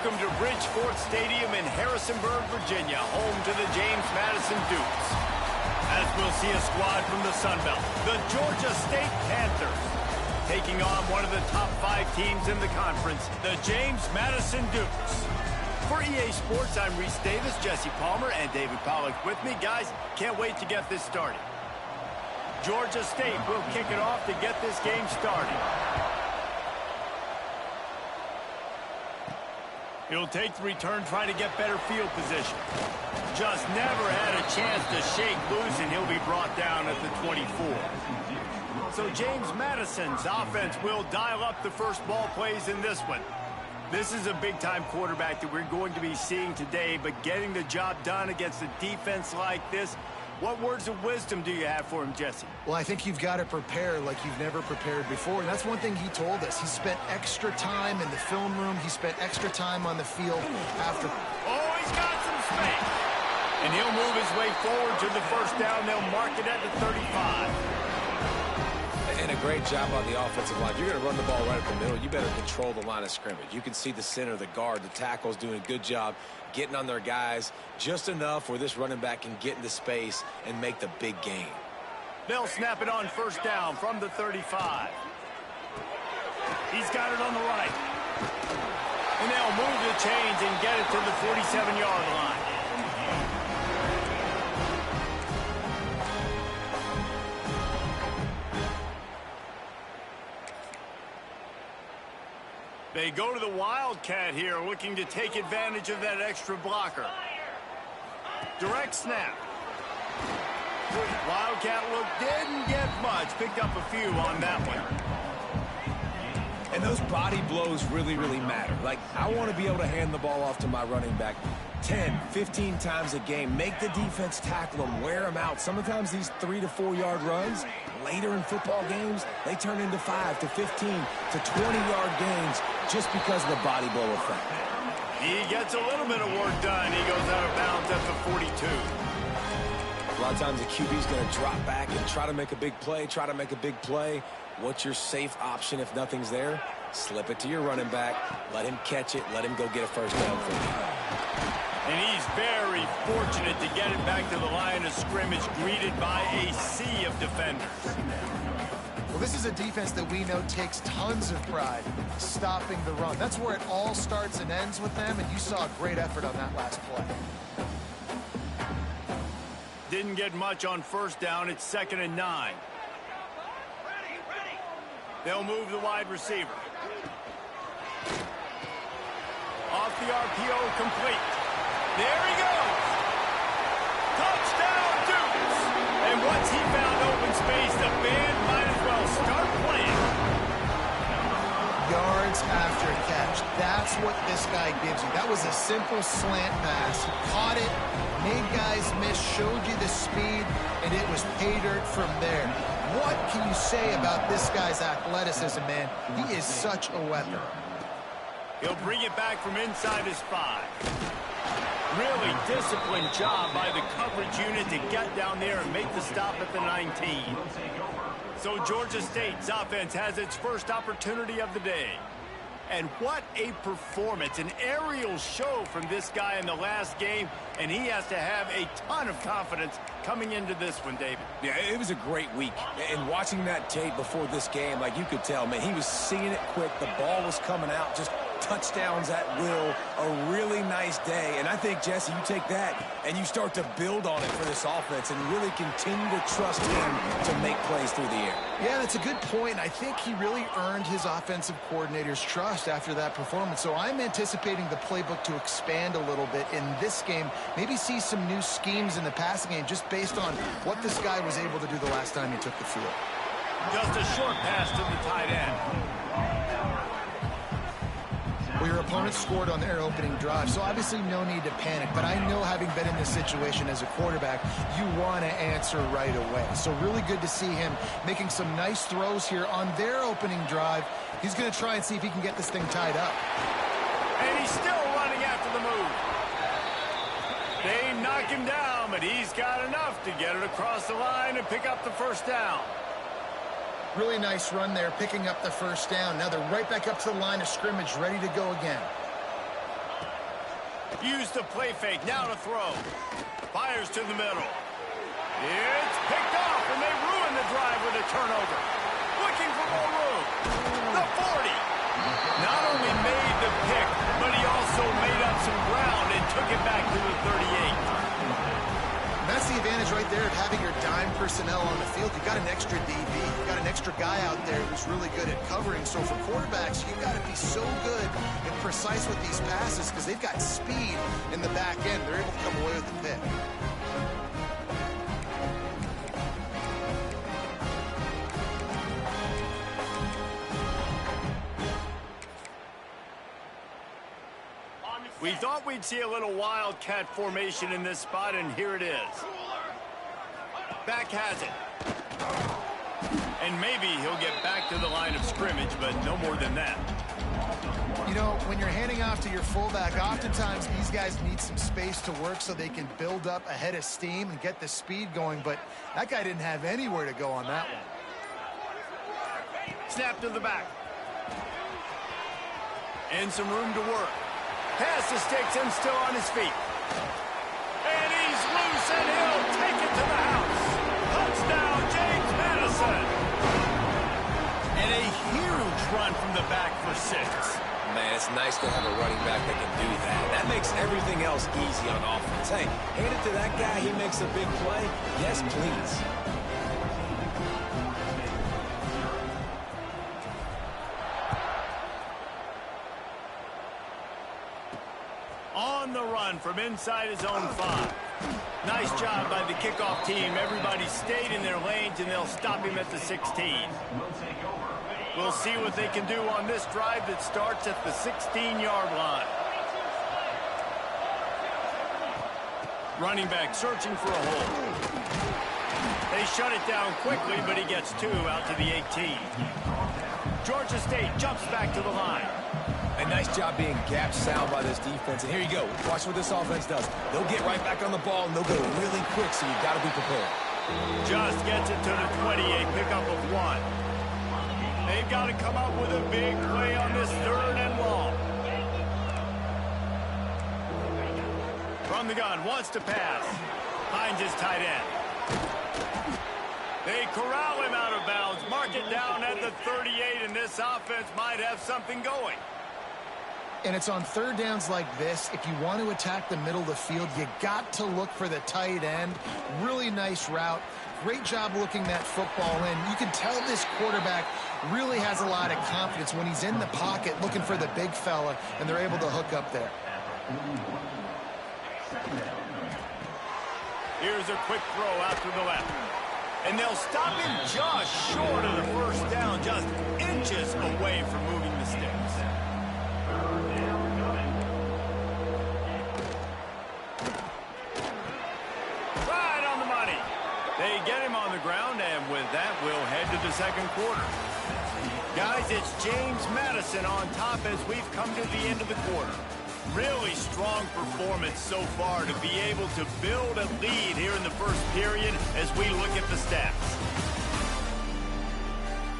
Welcome to Bridgeport Stadium in Harrisonburg, Virginia, home to the James Madison Dukes. As we'll see a squad from the Sun Belt, the Georgia State Panthers, taking on one of the top 5 teams in the conference, the James Madison Dukes. For EA Sports, I'm Reese Davis, Jesse Palmer, and David Pollack with me. Guys, can't wait to get this started. Georgia State will kick it off to get this game started. He'll take the return, trying to get better field position. Just never had a chance to shake loose, and he'll be brought down at the 24. So James Madison's offense will dial up the first ball plays in this one. This is a big-time quarterback that we're going to be seeing today, but getting the job done against a defense like this, what words of wisdom do you have for him, Jesse? Well, I think you've got to prepare like you've never prepared before, and that's one thing he told us. He spent extra time in the film room. He spent extra time on the field after. Oh, he's got some space. And he'll move his way forward to the first down. They'll mark it at the 35. And a great job on the offensive line. You're going to run the ball right up the middle. You better control the line of scrimmage. You can see the center, the guard, the tackles doing a good job getting on their guys just enough where this running back can get into space and make the big gain. They'll snap it on first down from the 35. He's got it on the right. And they'll move the chains and get it to the 47-yard line. They go to the Wildcat here, looking to take advantage of that extra blocker. Direct snap. Wildcat look didn't get much. Picked up a few on that one. And those body blows really, really matter. Like, I want to be able to hand the ball off to my running back 10, 15 times a game. Make the defense tackle them, wear them out. Sometimes these 3 to 4 yard runs, later in football games, they turn into 5 to 15 to 20-yard gains just because of the body blow effect. He gets a little bit of work done. He goes out of bounds at the 42. A lot of times the QB's going to drop back and try to make a big play, What's your safe option if nothing's there? Slip it to your running back, let him catch it, let him go get a first down for you. And he's very fortunate to get it back to the line of scrimmage, greeted by a sea of defenders. Well, this is a defense that we know takes tons of pride stopping the run. That's where it all starts and ends with them, and you saw a great effort on that last play. Didn't get much on first down. It's 2nd and 9. They'll move the wide receiver. Off the RPO, complete. There he goes. Touchdown, Dukes. And once he found open space, the band might as well start playing. Yards after catch. That's what this guy gives you. That was a simple slant pass. He caught it, made guys miss, showed you the speed, and it was pay dirt from there. What can you say about this guy's athleticism, man? He is such a weapon. He'll bring it back from inside his 5. Really disciplined job by the coverage unit to get down there and make the stop at the 19. So Georgia State's offense has its first opportunity of the day. And what a performance, an aerial show from this guy in the last game, and he has to have a ton of confidence coming into this one, David. Yeah, it was a great week. And watching that tape before this game, like, you could tell, man, he was seeing it quick. The ball was coming out, just touchdowns at will. A really nice day. And I think, Jesse, you take that and you start to build on it for this offense and really continue to trust him to make plays through the air. Yeah, that's a good point. I think he really earned his offensive coordinator's trust after that performance. So I'm anticipating the playbook to expand a little bit in this game. Maybe see some new schemes in the passing game just based on what this guy was able to do the last time he took the field. Just a short pass to the tight end. Well, your opponent scored on their opening drive, so obviously no need to panic. But I know, having been in this situation as a quarterback, you want to answer right away. So really good to see him making some nice throws here on their opening drive. He's going to try and see if he can get this thing tied up. And he's still running after the move. They knock him down, but he's got enough to get it across the line and pick up the first down. Really nice run there, picking up the first down. Now they're right back up to the line of scrimmage, ready to go again. Use the play fake, now to throw. Fires to the middle. It's picked off, and they ruin the drive with a turnover. Looking for more room. The 40. Not only made the pick, but he also made up some ground and took it back to the 38. That's the advantage right there of having your dime personnel on the field. You got an extra DB. You got an extra guy out there who's really good at covering. So for quarterbacks, you've got to be so good and precise with these passes because they've got speed in the back end. They're able to come away with the pick. We thought we'd see a little wildcat formation in this spot, and here it is. Back has it. And maybe he'll get back to the line of scrimmage, but no more than that. You know, when you're handing off to your fullback, oftentimes these guys need some space to work so they can build up a head of steam and get the speed going, but that guy didn't have anywhere to go on that one. Snap to the back. And some room to work. Pass the sticks and still on his feet. And he's loose, and he'll take it to the house. Touchdown, James Madison. And a huge run from the back for 6. Man, it's nice to have a running back that can do that. That makes everything else easy on offense. Hey, hand it to that guy, he makes a big play. Yes, please. On the run from inside his own 5. Nice job by the kickoff team. Everybody stayed in their lanes, and they'll stop him at the 16. We'll see what they can do on this drive that starts at the 16-yard line. Running back searching for a hole. They shut it down quickly, but he gets 2 out to the 18. Georgia State jumps back to the line. A nice job being gap sound by this defense. And here you go. Watch what this offense does. They'll get right back on the ball, and they'll go really quick, so you've got to be prepared. Just gets it to the 28, pickup of 1. They've got to come up with a big play on this 3rd and long. From the gun, wants to pass. Finds his tight end. They corral him out of bounds. Mark it down at the 38, and this offense might have something going. And it's on 3rd downs like this. If you want to attack the middle of the field, you got to look for the tight end. Really nice route. Great job looking that football in. You can tell this quarterback really has a lot of confidence when he's in the pocket looking for the big fella, and they're able to hook up there. Here's a quick throw out to the left. And they'll stop him just short of the 1st down, just inches away from moving the sticks. Right on the money. They get him on the ground, and with that, we'll head to the 2nd quarter. Guys, it's James Madison on top as we've come to the end of the quarter. Really strong performance so far to be able to build a lead here in the 1st period as we look at the stats.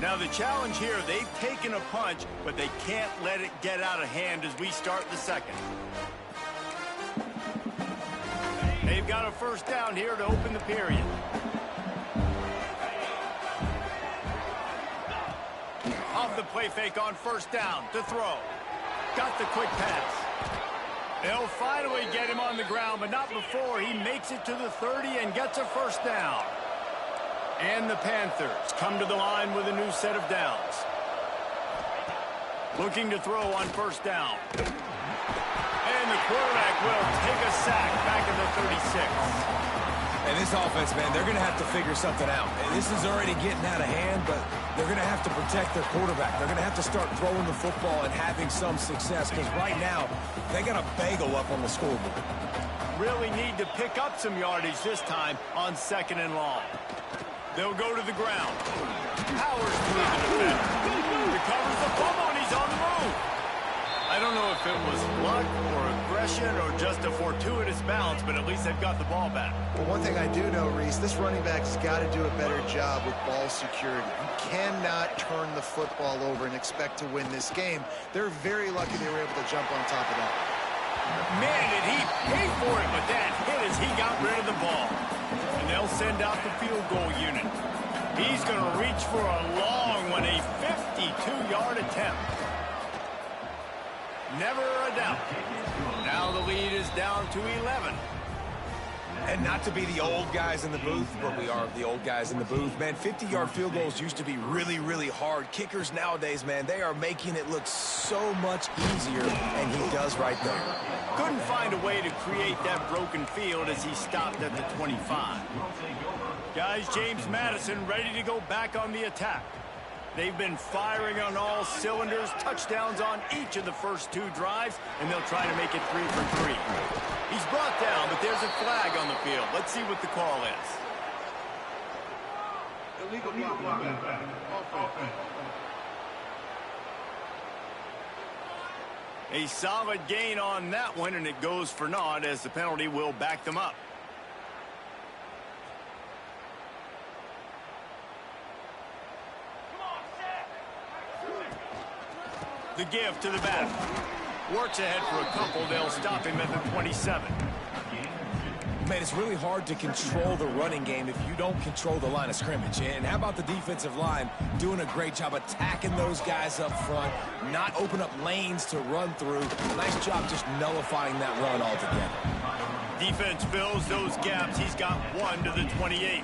Now the challenge here, they've taken a punch, but they can't let it get out of hand as we start the 2nd. They've got a 1st down here to open the period. Off the play fake on 1st down to throw. Got the quick pass. They'll finally get him on the ground, but not before he makes it to the 30 and gets a 1st down. And the Panthers come to the line with a new set of downs. Looking to throw on 1st down. And the quarterback will take a sack back at the 36. And this offense, man, they're going to have to figure something out. And this is already getting out of hand, but they're going to have to protect their quarterback. They're going to have to start throwing the football and having some success, because right now, they got a bagel up on the scoreboard. Really need to pick up some yardage this time on 2nd and long. They'll go to the ground. Powers through the defender. Recovers the fumble, and he's on the move. I don't know if it was luck or aggression or just a fortuitous bounce, but at least they've got the ball back. Well, one thing I do know, Reese, this running back's got to do a better job with ball security. You cannot turn the football over and expect to win this game. They're very lucky they were able to jump on top of that. Man, did he pay for it, but that hit as he got rid of the ball. And they'll send out the field goal unit. He's going to reach for a long one, a 52-yard attempt. Never a doubt. Now the lead is down to 11. And not to be the old guys in the booth, but we are the old guys in the booth. Man, 50-yard field goals used to be really, really hard. Kickers nowadays, man, they are making it look so much easier, and he does right there. Couldn't find a way to create that broken field as he stopped at the 25. Guys, James Madison ready to go back on the attack. They've been firing on all cylinders, touchdowns on each of the first 2 drives, and they'll try to make it 3 for 3. He's brought down, but there's a flag on the field. Let's see what the call is. Illegal block. A solid gain on that one, and it goes for naught as the penalty will back them up. The give to the back. Works ahead for a couple. They'll stop him at the 27. Man, it's really hard to control the running game if you don't control the line of scrimmage. And how about the defensive line doing a great job attacking those guys up front, not open up lanes to run through. Nice job just nullifying that run altogether. Defense fills those gaps. He's got 1 to the 28.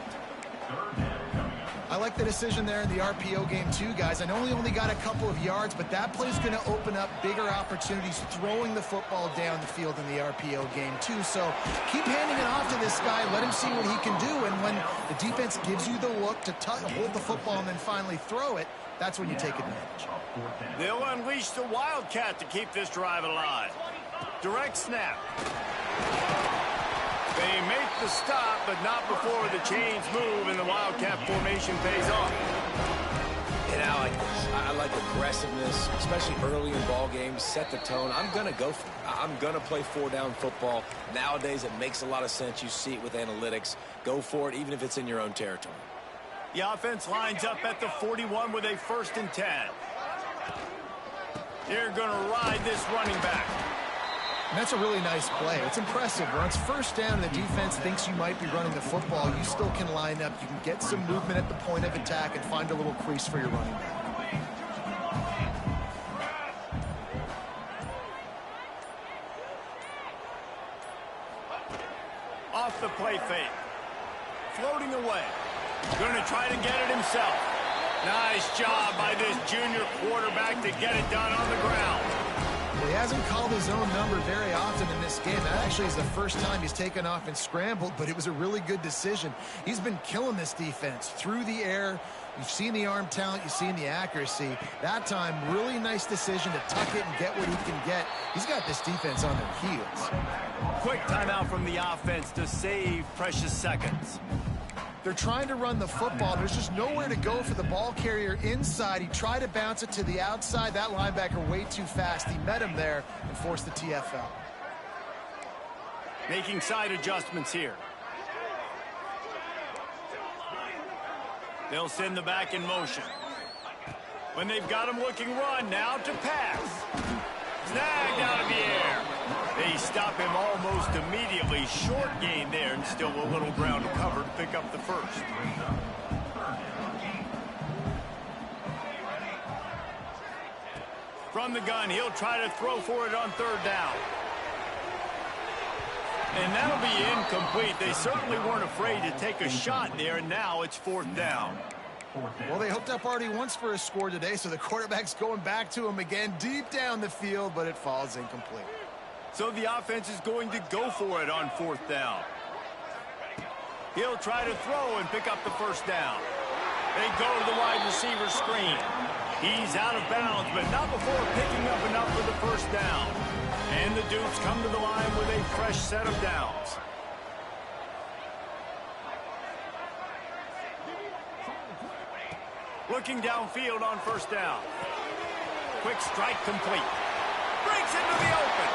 I like the decision there in the RPO game too, guys. I know he only got a couple of yards, but that play's going to open up bigger opportunities throwing the football down the field in the RPO game too. So keep handing it off to this guy. Let him see what he can do. And when the defense gives you the look to hold the football and then finally throw it, that's when you take advantage. They'll unleash the Wildcat to keep this drive alive. Direct snap. They make the stop, but not before the chains move and the Wildcat formation pays off. And I like aggressiveness, especially early in ball games. Set the tone. I'm going to go for it. I'm going to play 4-down football. Nowadays, it makes a lot of sense. You see it with analytics. Go for it, even if it's in your own territory. The offense lines up at the 41 with a 1st and 10. They're going to ride this running back. And that's a really nice play. It's impressive. When it's 1st down and the defense thinks you might be running the football, you still can line up. You can get some movement at the point of attack and find a little crease for your running back. Off the play fake. Floating away. Going to try to get it himself. Nice job by this junior quarterback to get it done on the ground. Well, he hasn't called his own number very often in this game. That actually is the first time he's taken off and scrambled, but it was a really good decision. He's been killing this defense through the air. You've seen the arm talent. You've seen the accuracy. That time, really nice decision to tuck it and get what he can get. He's got this defense on their heels. Quick timeout from the offense to save precious seconds. They're trying to run the football. There's just nowhere to go for the ball carrier inside. He tried to bounce it to the outside. That linebacker way too fast. He met him there and forced the TFL. Making side adjustments here. They'll send the back in motion. When they've got him looking run, now to pass. Snagged out of the air. They stop him almost immediately. Short gain there and still a little ground to cover to pick up the 1st. From the gun, he'll try to throw for it on 3rd down. And that'll be incomplete. They certainly weren't afraid to take a shot there, and now it's 4th down. Well, they hooked up already once for a score today, so the quarterback's going back to him again deep down the field, but it falls incomplete. So the offense is going to go for it on 4th down. He'll try to throw and pick up the 1st down. They go to the wide receiver screen. He's out of bounds, but not before picking up enough for the 1st down. And the Dukes come to the line with a fresh set of downs. Looking downfield on 1st down. Quick strike complete. Breaks into the open.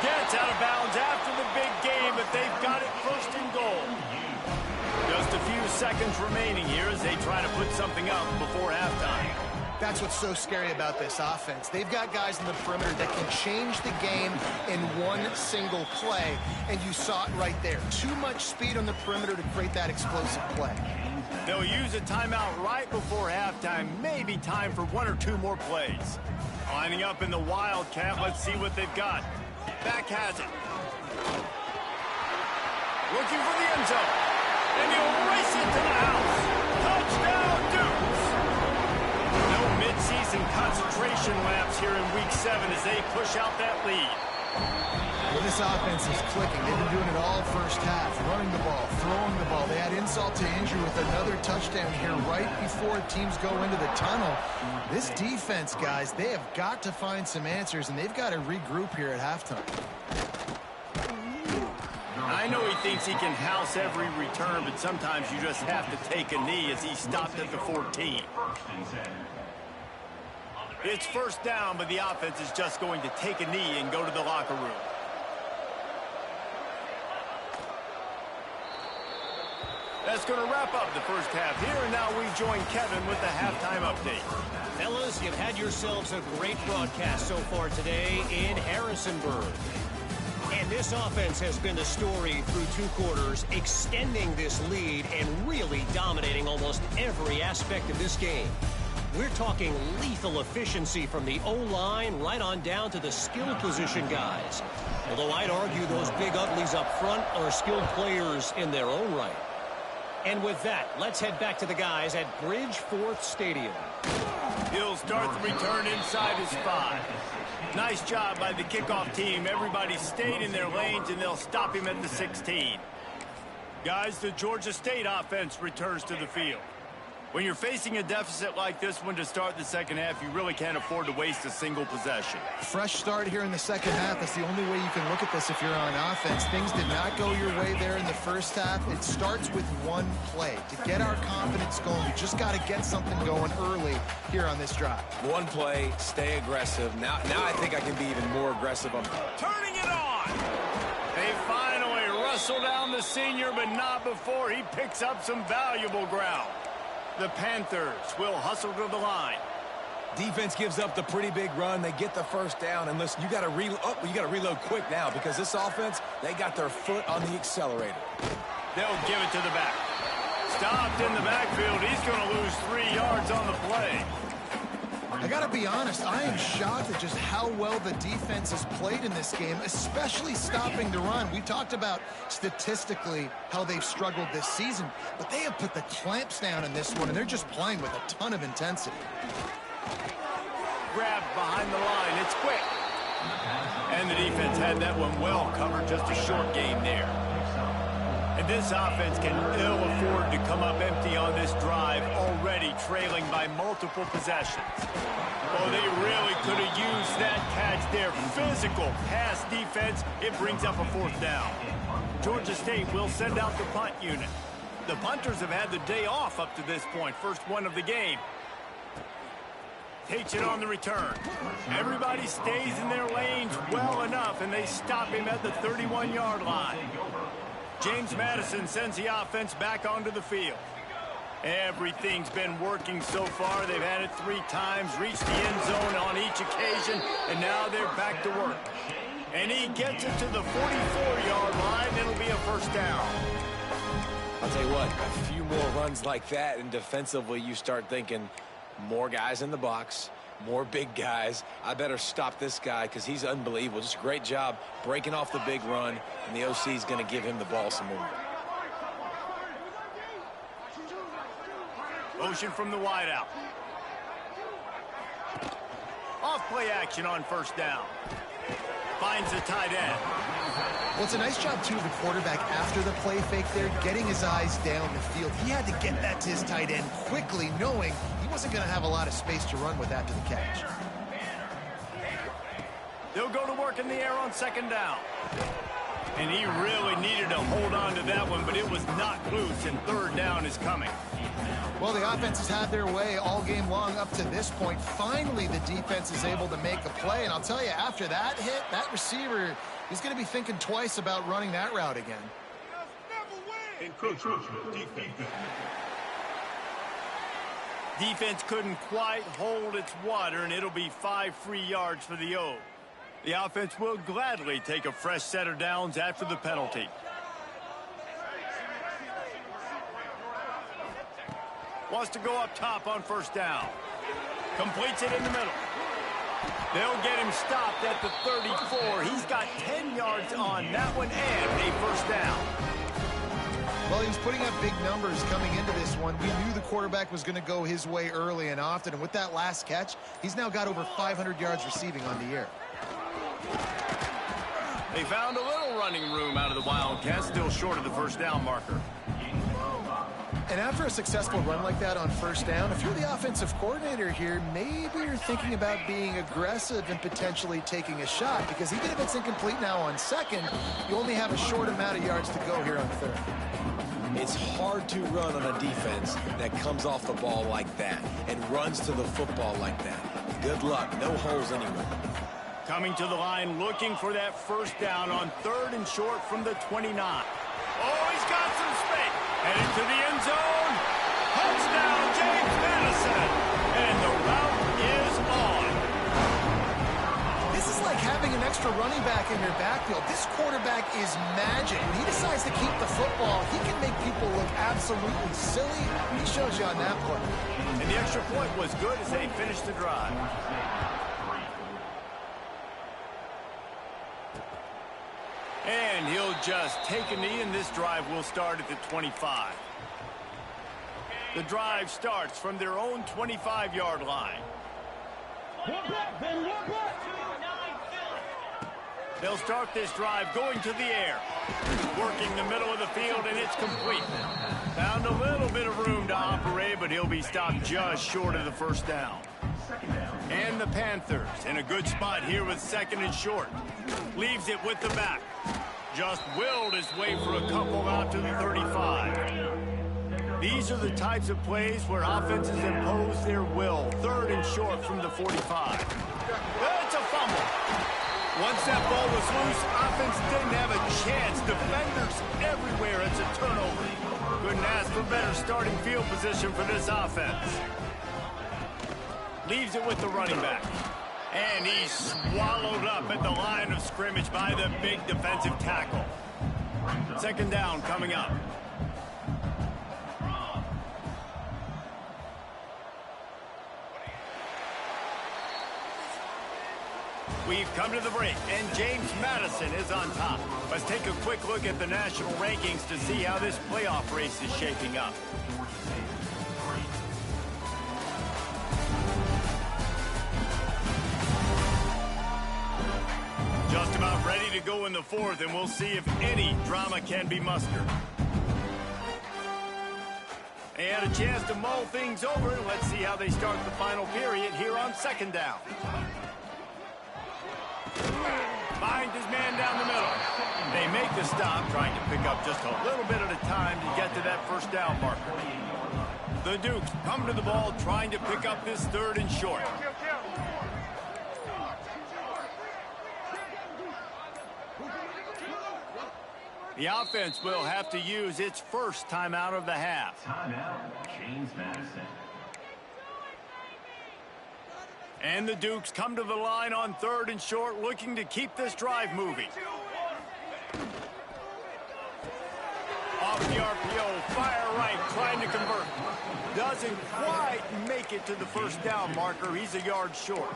Gets out of bounds after the big game, but they've got it 1st and goal. Just a few seconds remaining here as they try to put something up before halftime. That's what's so scary about this offense. They've got guys in the perimeter that can change the game in one single play, and you saw it right there. Too much speed on the perimeter to create that explosive play. They'll use a timeout right before halftime. Maybe time for one or two more plays. Lining up in the Wildcat. Let's see what they've got. Back has it. Looking for the end zone. And he'll race it to the house. Touchdown, Dukes! No mid-season concentration laps here in Week 7 as they push out that lead. Well, this offense is clicking. They've been doing it all first half, running the ball, throwing the ball. They had insult to injury with another touchdown here right before teams go into the tunnel. This defense, guys, they have got to find some answers, and they've got to regroup here at halftime. I know he thinks he can house every return, but sometimes you just have to take a knee as he stopped at the 14. It's first down, but the offense is just going to take a knee and go to the locker room. That's going to wrap up the first half here, and now we join Kevin with the halftime update. Fellas, you've had yourselves a great broadcast so far today in Harrisonburg. And this offense has been the story through two quarters, extending this lead and really dominating almost every aspect of this game. We're talking lethal efficiency from the O-line right on down to the skill position guys. Although I'd argue those big uglies up front are skilled players in their own right. And with that, let's head back to the guys at Bridgeforth Stadium. He'll start the return inside his 5. Nice job by the kickoff team. Everybody stayed in their lanes, and they'll stop him at the 16. Guys, the Georgia State offense returns to the field. When you're facing a deficit like this one to start the second half, you really can't afford to waste a single possession. Fresh start here in the second half. That's the only way you can look at this if you're on offense. Things did not go your way there in the first half. It starts with one play. To get our confidence going, we just got to get something going early here on this drive. One play, stay aggressive. Now I think I can be even more aggressive on Turning it on! They finally wrestle down the senior, but not before he picks up some valuable ground. The Panthers will hustle to the line. Defense gives up the pretty big run. They get the first down. And listen, you got to reload quick now because this offense, they got their foot on the accelerator. They'll give it to the back. Stopped in the backfield. He's going to lose 3 yards on the play. I got to be honest, I am shocked at just how well the defense has played in this game, especially stopping the run. We talked about statistically how they've struggled this season, but they have put the clamps down in this one, and they're just playing with a ton of intensity. Grabbed behind the line. It's quick. And the defense had that one well covered. Just a short game there. And this offense can ill afford to come up empty on this drive, already trailing by multiple possessions. Oh, they really could have used that catch there. Physical pass defense. It brings up a fourth down. Georgia State will send out the punt unit. The punters have had the day off up to this point. First one of the game. Takes it on the return. Everybody stays in their lanes well enough, and they stop him at the 31-yard line. James Madison sends the offense back onto the field. Everything's been working so far. They've had it 3 times, reached the end zone on each occasion, and now they're back to work. And he gets it to the 44-yard line. It'll be a first down. I'll tell you what, a few more runs like that, and defensively you start thinking more guys in the box, more big guys. I better stop this guy because he's unbelievable. Just a great job breaking off the big run, and the OC is going to give him the ball some more. Motion from the wideout. Off play action on first down. Finds the tight end. Well, it's a nice job, too, of the quarterback after the play fake there, getting his eyes down the field. He had to get that to his tight end quickly, knowing he wasn't going to have a lot of space to run with after the catch. They'll go to work in the air on second down. And he really needed to hold on to that one, but it was knocked loose, and third down is coming. Well, the offense has had their way all game long up to this point. Finally, the defense is able to make a play. And I'll tell you, after that hit, that receiver, he's going to be thinking twice about running that route again. Defense couldn't quite hold its water, and it'll be 5 free yards for the O. The offense will gladly take a fresh set of downs after the penalty. Wants to go up top on first down. Completes it in the middle. They'll get him stopped at the 34. He's got 10 yards on that one and a first down. Well, he's putting up big numbers coming into this one. We knew the quarterback was going to go his way early and often, and with that last catch, he's now got over 500 yards receiving on the year. They found a little running room out of the Wildcats, still short of the first down marker. And after a successful run like that on first down, if you're the offensive coordinator here, maybe you're thinking about being aggressive and potentially taking a shot, because even if it's incomplete now on second, you only have a short amount of yards to go here on third. It's hard to run on a defense that comes off the ball like that and runs to the football like that. Good luck. No holes anywhere. Coming to the line, looking for that first down on third and short from the 29. Oh, he's got some space. Headed to the end zone. Touchdown, James Madison. And the route is on. This is like having an extra running back in your backfield. This quarterback is magic. When he decides to keep the football, he can make people look absolutely silly. He shows you on that play. And the extra point was good as they finished the drive. And he'll just take a knee, and this drive will start at the 25. The drive starts from their own 25-yard line. They'll start this drive going to the air. Working the middle of the field, and it's complete. Found a little bit of room to operate, but he'll be stopped just short of the first down. And the Panthers in a good spot here with second and short. Leaves it with the back. Just willed his way for a couple out to the 35. These are the types of plays where offenses impose their will. Third and short from the 45. It's a fumble. Once that ball was loose, offense didn't have a chance. Defenders everywhere. It's a turnover. Couldn't ask for better starting field position for this offense. Leaves it with the running back. And he's swallowed up at the line of scrimmage by the big defensive tackle. Second down coming up. We've come to the break, and James Madison is on top. Let's take a quick look at the national rankings to see how this playoff race is shaping up. Just about ready to go in the fourth, and we'll see if any drama can be mustered. They had a chance to mull things over. Let's see how they start the final period here on second down. Finds his man down the middle. They make the stop, trying to pick up just a little bit at a time to get to that first down marker. The Dukes come to the ball, trying to pick up this third and short. The offense will have to use its first timeout of the half. Timeout, James Madison. And the Dukes come to the line on third and short, looking to keep this drive moving. Off the RPO, fire right, trying to convert. Doesn't quite make it to the first down marker. He's a yard short.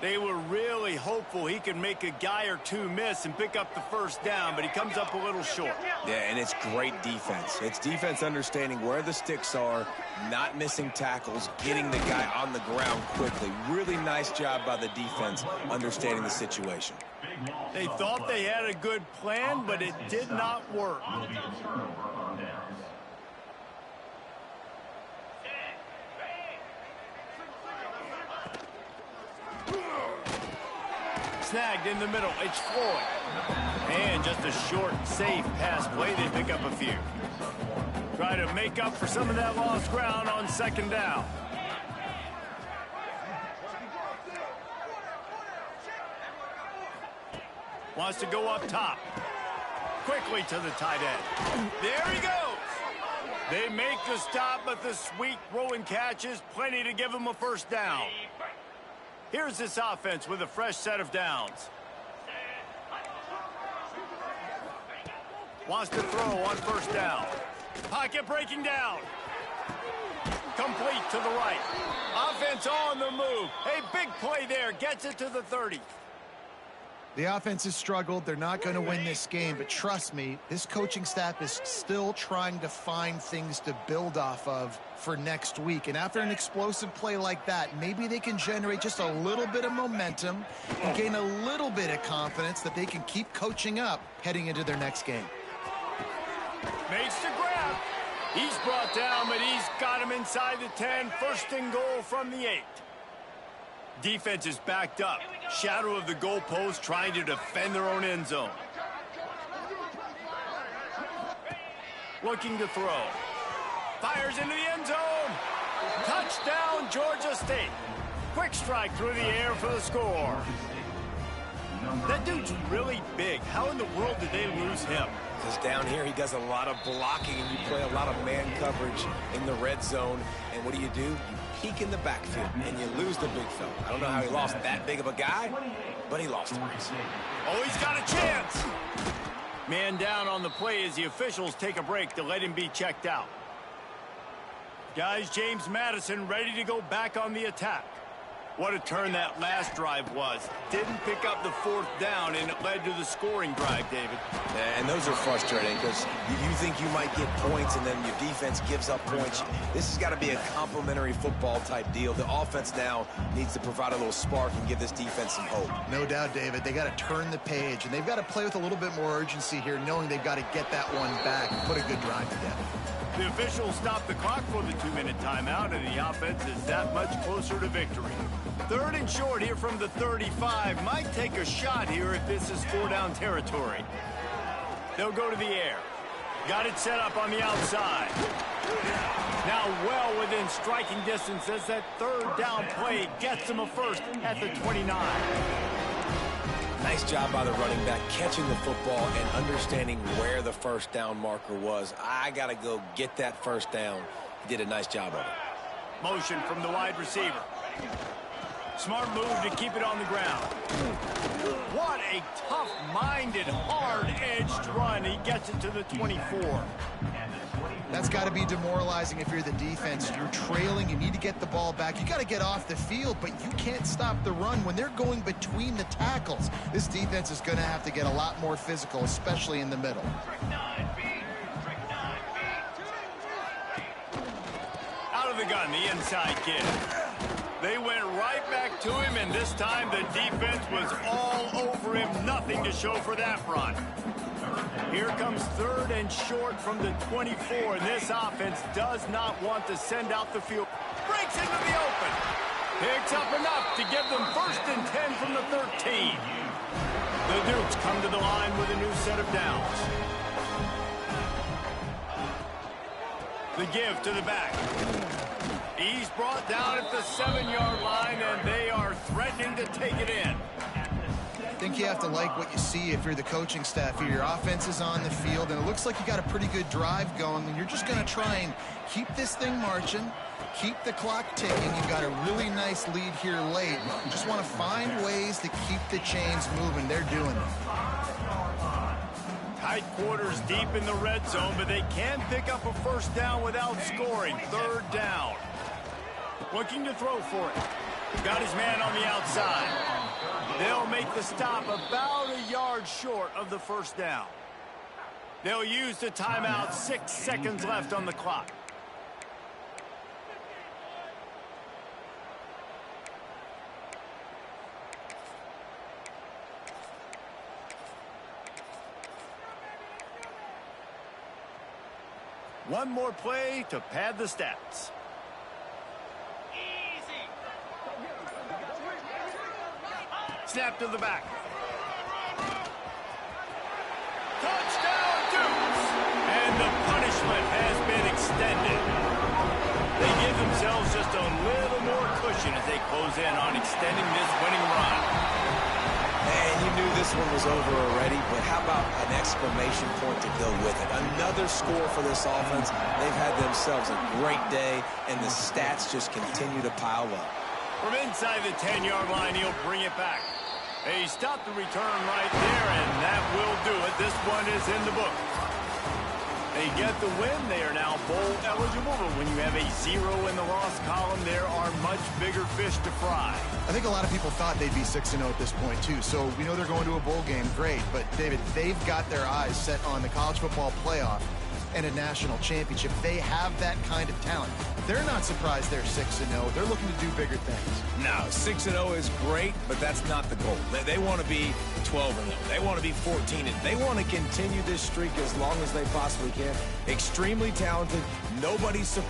They were really hopeful he could make a guy or two miss and pick up the first down, but he comes up a little short. Yeah, and it's great defense. It's defense understanding where the sticks are, not missing tackles, getting the guy on the ground quickly. Really nice job by the defense understanding the situation. They thought they had a good plan, but it did not work. Snagged in the middle. It's Floyd. And just a short, safe pass play. They pick up a few. Try to make up for some of that lost ground on second down. Wants to go up top. Quickly to the tight end. There he goes. They make the stop, but the sweet throw and catch is plenty to give them a first down. Here's this offense with a fresh set of downs. Wants to throw on first down. Pocket breaking down. Complete to the right. Offense on the move. A big play there. Gets it to the 30. The offense has struggled. They're not going to win this game, but trust me, this coaching staff is still trying to find things to build off of for next week. And after an explosive play like that, maybe they can generate just a little bit of momentum and gain a little bit of confidence that they can keep coaching up heading into their next game. Makes the grab. He's brought down, but he's got him inside the 10. First and goal from the 8. Defense is backed up. Shadow of the goalpost trying to defend their own end zone. Looking to throw. Fires into the end zone. Touchdown, Georgia State. Quick strike through the air for the score. That dude's really big. How in the world did they lose him? Because down here, he does a lot of blocking, and you play a lot of man coverage in the red zone. And what do? You peek in the backfield, and you lose the big fella. I don't know how he lost that big of a guy, but he lost him. Oh, he's got a chance. Man down on the play as the officials take a break to let him be checked out. Guys, James Madison ready to go back on the attack. What a turn that last drive was. Didn't pick up the fourth down, and it led to the scoring drive, David. Yeah, and those are frustrating because you think you might get points, and then your defense gives up points. This has got to be a complimentary football type deal. The offense now needs to provide a little spark and give this defense some hope. No doubt, David. They got to turn the page, and they've got to play with a little bit more urgency here, knowing they've got to get that one back and put a good drive together. The officials stop the clock for the 2-minute timeout, and the offense is that much closer to victory. Third and short here from the 35. Might take a shot here if this is 4-down territory. They'll go to the air. Got it set up on the outside. Now well within striking distance as that third down play gets them a first at the 29. Nice job by the running back catching the football and understanding where the first down marker was. I got to go get that first down. He did a nice job of it. Motion from the wide receiver. Smart move to keep it on the ground. What a tough-minded, hard-edged run. He gets it to the 24. That's got to be demoralizing if you're the defense. You're trailing. You need to get the ball back. You got to get off the field, but you can't stop the run when they're going between the tackles. This defense is going to have to get a lot more physical, especially in the middle. Out of the gun, the inside kid. They went right back to him, and this time the defense was all over him. Nothing to show for that run. Here comes third and short from the 24, and this offense does not want to send out the field. Breaks into the open. Picks up enough to give them first and 10 from the 13. The Dukes come to the line with a new set of downs. The give to the back. He's brought down at the 7-yard line, and they are threatening to take it in. I think you have to like what you see if you're the coaching staff here. Your offense is on the field, and it looks like you got a pretty good drive going, and you're just going to try and keep this thing marching, keep the clock ticking. You've got a really nice lead here late. You just want to find ways to keep the chains moving. They're doing it. Tight quarters deep in the red zone, but they can pick up a first down without scoring. Third down. Looking to throw for it. Got his man on the outside. They'll make the stop about a yard short of the first down. They'll use the timeout. 6 seconds left on the clock. One more play to pad the stats. Snap to the back. Touchdown, Dukes! And the punishment has been extended. They give themselves just a little more cushion as they close in on extending this winning run. And you knew this one was over already, but how about an exclamation point to go with it? Another score for this offense. They've had themselves a great day, and the stats just continue to pile up. From inside the 10-yard line, he'll bring it back. He stopped the return right there, and that will do it. This one is in the book. They get the win. They are now bowl eligible, but when you have a 0 in the loss column, there are much bigger fish to fry. I think a lot of people thought they'd be 6-0 at this point, too. So we know they're going to a bowl game. Great. But, David, they've got their eyes set on the college football playoff and a national championship. They have that kind of talent. They're not surprised they're 6-0. They're looking to do bigger things. No, 6-0 is great, but that's not the goal. They want to be 12-0. They want to be 14-0. They want to continue this streak as long as they possibly can. Extremely talented. Nobody's surprised.